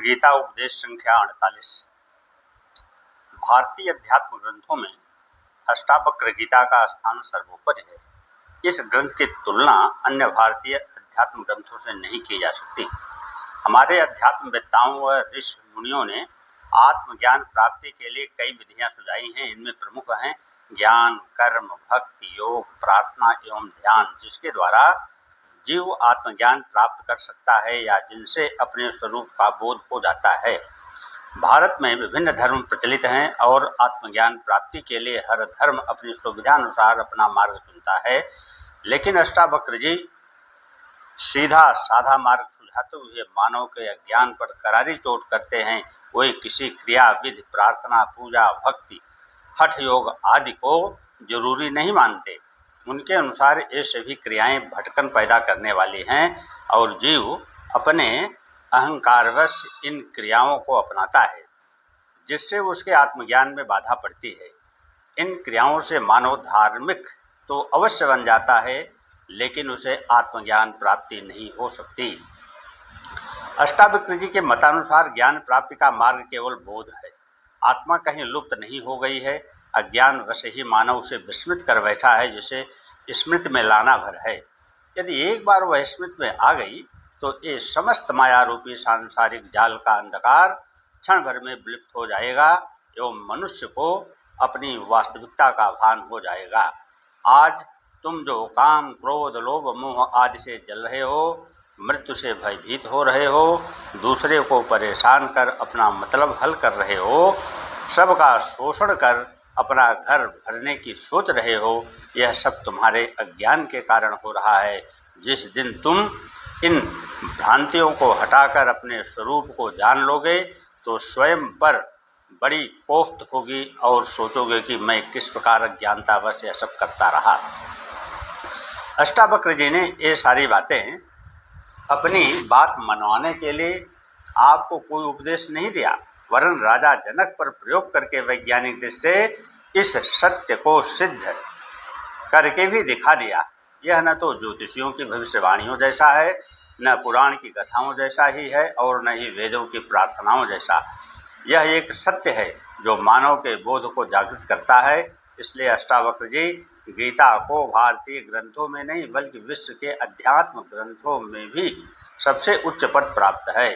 गीता उपदेश संख्या 48। भारतीय अध्यात्म ग्रंथों में अष्टावक्र गीता का स्थान सर्वोपरि है। इस ग्रंथ की तुलना अन्य भारतीय अध्यात्म ग्रंथों से नहीं की जा सकती। हमारे अध्यात्मवेत्ताओं व ऋषि मुनियों ने आत्मज्ञान प्राप्ति के लिए कई विधियां सुझाई हैं। इनमें प्रमुख हैं ज्ञान, कर्म, भक्ति, योग, प्रार्थना एवं ध्यान, जिसके द्वारा जीव आत्मज्ञान प्राप्त कर सकता है या जिनसे अपने स्वरूप का बोध हो जाता है। भारत में विभिन्न धर्म प्रचलित हैं और आत्मज्ञान प्राप्ति के लिए हर धर्म अपनी सुविधा अनुसार अपना मार्ग चुनता है, लेकिन अष्टावक्र जी सीधा साधा मार्ग सुझाते हुए मानव के अज्ञान पर करारी चोट करते हैं। वे किसी क्रिया, विधि, प्रार्थना, पूजा, भक्ति, हठ योग आदि को जरूरी नहीं मानते। उनके अनुसार ये सभी क्रियाएं भटकन पैदा करने वाली हैं और जीव अपने अहंकारवश इन क्रियाओं को अपनाता है, जिससे उसके आत्मज्ञान में बाधा पड़ती है। इन क्रियाओं से मानव धार्मिक तो अवश्य बन जाता है, लेकिन उसे आत्मज्ञान प्राप्ति नहीं हो सकती। अष्टावक्र जी के मतानुसार ज्ञान प्राप्ति का मार्ग केवल बोध है। आत्मा कहीं लुप्त नहीं हो गई है। अज्ञान वश ही मानव उसे विस्मृत कर बैठा है, जिसे स्मृति में लाना भर है। यदि एक बार वह स्मृति में आ गई तो ये समस्त माया रूपी सांसारिक जाल का अंधकार क्षण भर में विलुप्त हो जाएगा एवं मनुष्य को अपनी वास्तविकता का भान हो जाएगा। आज तुम जो काम, क्रोध, लोभ, मोह आदि से जल रहे हो, मृत्यु से भयभीत हो रहे हो, दूसरे को परेशान कर अपना मतलब हल कर रहे हो, सबका शोषण कर अपना घर भरने की सोच रहे हो, यह सब तुम्हारे अज्ञान के कारण हो रहा है। जिस दिन तुम इन भ्रांतियों को हटाकर अपने स्वरूप को जान लोगे तो स्वयं पर बड़ी कोफ्त होगी और सोचोगे कि मैं किस प्रकार अज्ञानतावश यह सब करता रहा। अष्टावक्र जी ने ये सारी बातें अपनी बात मनवाने के लिए आपको कोई उपदेश नहीं दिया, वरन राजा जनक पर प्रयोग करके वैज्ञानिक दृष्टि से इस सत्य को सिद्ध करके भी दिखा दिया। यह न तो ज्योतिषियों की भविष्यवाणियों जैसा है, न पुराण की कथाओं जैसा ही है और न ही वेदों की प्रार्थनाओं जैसा। यह एक सत्य है जो मानव के बोध को जागृत करता है। इसलिए अष्टावक्र जी गीता को भारतीय ग्रंथों में नहीं बल्कि विश्व के अध्यात्म ग्रंथों में भी सबसे उच्च पद प्राप्त है।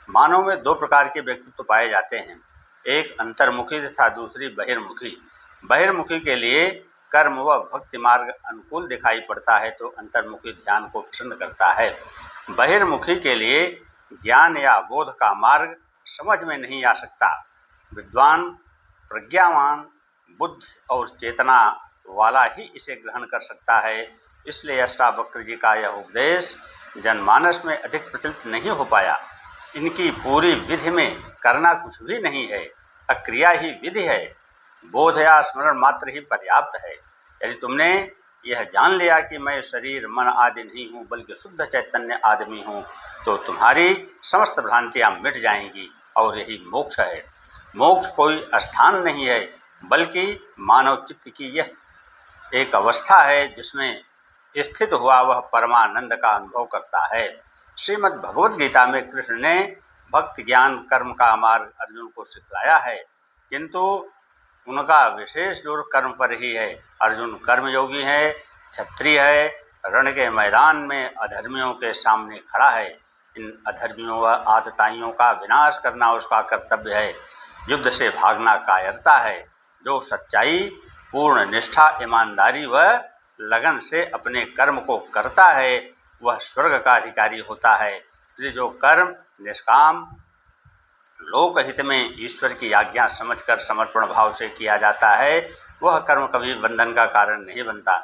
मानव में दो प्रकार के व्यक्तित्व पाए जाते हैं, एक अंतर्मुखी तथा दूसरी बहिर्मुखी। बहिर्मुखी के लिए कर्म व भक्ति मार्ग अनुकूल दिखाई पड़ता है तो अंतर्मुखी ध्यान को पसंद करता है। बहिर्मुखी के लिए ज्ञान या बोध का मार्ग समझ में नहीं आ सकता। विद्वान, प्रज्ञावान, बुद्ध और चेतना वाला ही इसे ग्रहण कर सकता है। इसलिए अष्टावक्र जी का यह उपदेश जनमानस में अधिक प्रचलित नहीं हो पाया। इनकी पूरी विधि में करना कुछ भी नहीं है, अक्रिया ही विधि है। बोध या स्मरण मात्र ही पर्याप्त है। यदि तुमने यह जान लिया कि मैं शरीर, मन आदि नहीं हूँ बल्कि शुद्ध चैतन्य आदमी हूँ, तो तुम्हारी समस्त भ्रांतियाँ मिट जाएंगी और यही मोक्ष है। मोक्ष कोई स्थान नहीं है बल्कि मानव चित्त की यह एक अवस्था है जिसमें स्थित हुआ वह परमानंद का अनुभव करता है। श्रीमद् भगवद गीता में कृष्ण ने भक्ति, ज्ञान, कर्म का मार्ग अर्जुन को सिखलाया है, किंतु उनका विशेष जोर कर्म पर ही है। अर्जुन कर्मयोगी है, क्षत्रिय है, रण के मैदान में अधर्मियों के सामने खड़ा है। इन अधर्मियों व आतताइयों का विनाश करना उसका कर्तव्य है। युद्ध से भागना कायरता है। जो सच्चाई, पूर्ण निष्ठा, ईमानदारी व लगन से अपने कर्म को करता है वह स्वर्ग का अधिकारी होता है। फिर जो कर्म निष्काम, लोकहित में ईश्वर की आज्ञा समझकर समर्पण भाव से किया जाता है वह कर्म कभी बंधन का कारण नहीं बनता।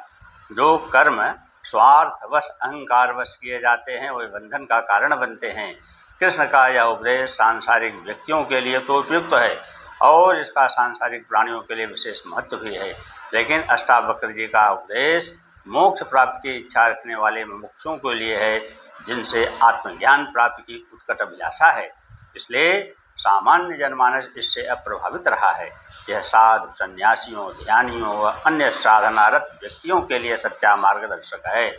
जो कर्म स्वार्थवश, अहंकारवश किए जाते हैं वे बंधन का कारण बनते हैं। कृष्ण का यह उपदेश सांसारिक व्यक्तियों के लिए तो उपयुक्त है और इसका सांसारिक प्राणियों के लिए विशेष महत्व भी है, लेकिन अष्टावक्र जी का उपदेश मोक्ष प्राप्ति की इच्छा रखने वाले मुमुक्षुओं के लिए है, जिनसे आत्मज्ञान प्राप्ति की उत्कट अभिलाषा है। इसलिए सामान्य जनमानस इससे अप्रभावित रहा है। यह साधु, सन्यासियों, ध्यानियों व अन्य साधनारत व्यक्तियों के लिए सच्चा मार्गदर्शक है।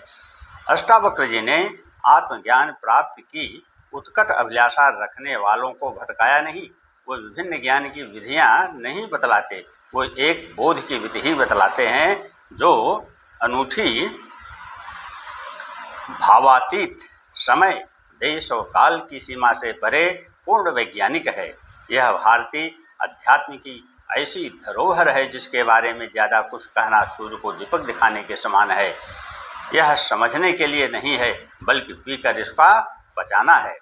अष्टावक्र जी ने आत्मज्ञान प्राप्ति की उत्कट अभिलाषा रखने वालों को भटकाया नहीं। वो विभिन्न ज्ञान की विधियां नहीं बतलाते, वो एक बोध की विधि ही बतलाते हैं जो अनूठी, भावातीत, समय, देश और काल की सीमा से परे पूर्ण वैज्ञानिक है। यह भारतीय अध्यात्म की ऐसी धरोहर है जिसके बारे में ज़्यादा कुछ कहना सूर्य को दीपक दिखाने के समान है। यह समझने के लिए नहीं है बल्कि पीकर इसका पचाना है।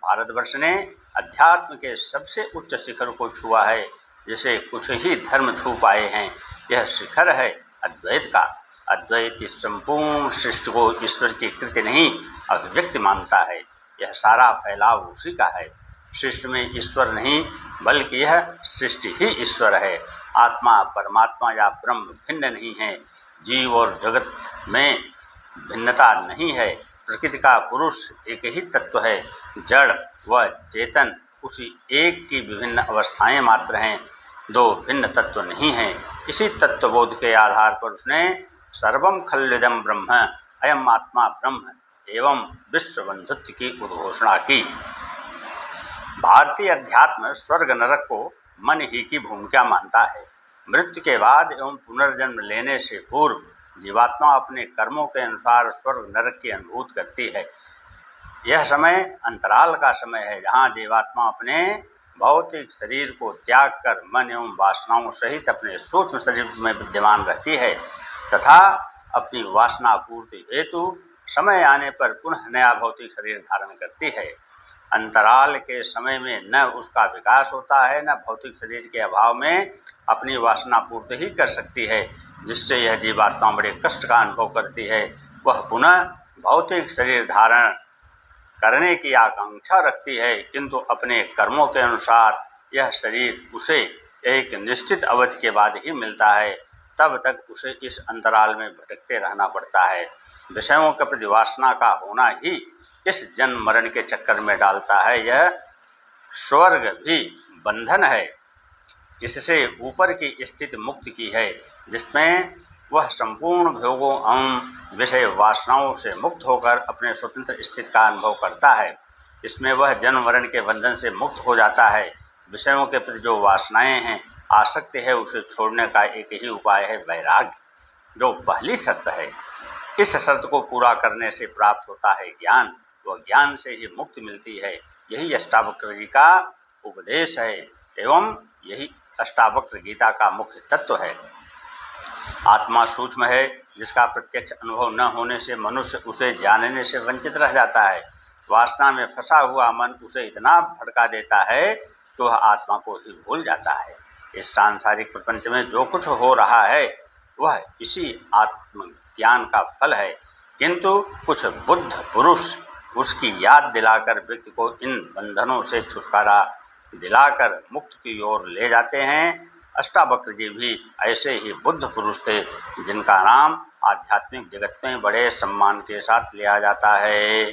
भारतवर्ष ने अध्यात्म के सबसे उच्च शिखर को छुआ है जिसे कुछ ही धर्म छू पाए हैं। यह शिखर है अद्वैत का। अद्वैत इस संपूर्ण सृष्टि को ईश्वर की कृति नहीं अभिव्यक्ति मानता है। यह सारा फैलाव उसी का है। सृष्टि में ईश्वर नहीं बल्कि यह सृष्टि ही ईश्वर है। आत्मा, परमात्मा या ब्रह्म भिन्न नहीं है। जीव और जगत में भिन्नता नहीं है। प्रकृति का पुरुष एक ही तत्व है। जड़ व चेतन उसी एक की विभिन्न अवस्थाएं मात्र हैं, दो भिन्न तत्व नहीं हैं। इसी तत्वबोध के आधार पर उसने सर्वम खल्विदम ब्रह्म, अयम आत्मा ब्रह्म एवं विश्व बंधुत्व की उद्घोषणा की। भारतीय अध्यात्म स्वर्ग नरक को मन ही की भूमिका मानता है। मृत्यु के बाद एवं पुनर्जन्म लेने से पूर्व जीवात्मा अपने कर्मों के अनुसार स्वर्ग नरक की अनुभूति करती है। यह समय अंतराल का समय है जहाँ जीवात्मा अपने भौतिक शरीर को त्याग कर मन एवं वासनाओं सहित अपने सूक्ष्म शरीर में विद्यमान रहती है तथा अपनी वासना पूर्ति हेतु समय आने पर पुनः नया भौतिक शरीर धारण करती है। अंतराल के समय में न उसका विकास होता है, न भौतिक शरीर के अभाव में अपनी वासना पूर्ति ही कर सकती है, जिससे यह जीवात्मा बड़े कष्ट का अनुभव करती है। वह पुनः भौतिक शरीर धारण करने की आकांक्षा रखती है, किंतु अपने कर्मों के अनुसार यह शरीर उसे एक निश्चित अवधि के बाद ही मिलता है। तब तक उसे इस अंतराल में भटकते रहना पड़ता है। विषयों के प्रति वासना का होना ही इस जन्म मरण के चक्कर में डालता है। यह स्वर्ग भी बंधन है। इससे ऊपर की स्थिति मुक्ति की है जिसमें वह संपूर्ण भोगों एवं विषय वासनाओं से मुक्त होकर अपने स्वतंत्र स्थिति का अनुभव करता है। इसमें वह जन्म मरण के बंधन से मुक्त हो जाता है। विषयों के प्रति जो वासनाएं हैं, आसक्ति है, उसे छोड़ने का एक ही उपाय है वैराग्य, जो पहली शर्त है। इस शर्त को पूरा करने से प्राप्त होता है ज्ञान। वह ज्ञान से ही मुक्ति मिलती है। यही अष्टावक्र जी का उपदेश है एवं यही अष्टावक्र गीता का मुख्य तत्व है। आत्मा सूक्ष्म है जिसका प्रत्यक्ष अनुभव न होने से मनुष्य उसे जानने से वंचित रह जाता है। वासना में फंसा हुआ मन उसे इतना भड़का देता है कि वह आत्मा को ही भूल जाता है। इस सांसारिक प्रपंच में जो कुछ हो रहा है वह इसी आत्मज्ञान का फल है, किंतु कुछ बुद्ध पुरुष उसकी याद दिलाकर व्यक्ति को इन बंधनों से छुटकारा दिलाकर मुक्त की ओर ले जाते हैं। अष्टावक्र जी भी ऐसे ही बुद्ध पुरुष थे जिनका नाम आध्यात्मिक जगत में बड़े सम्मान के साथ लिया जाता है।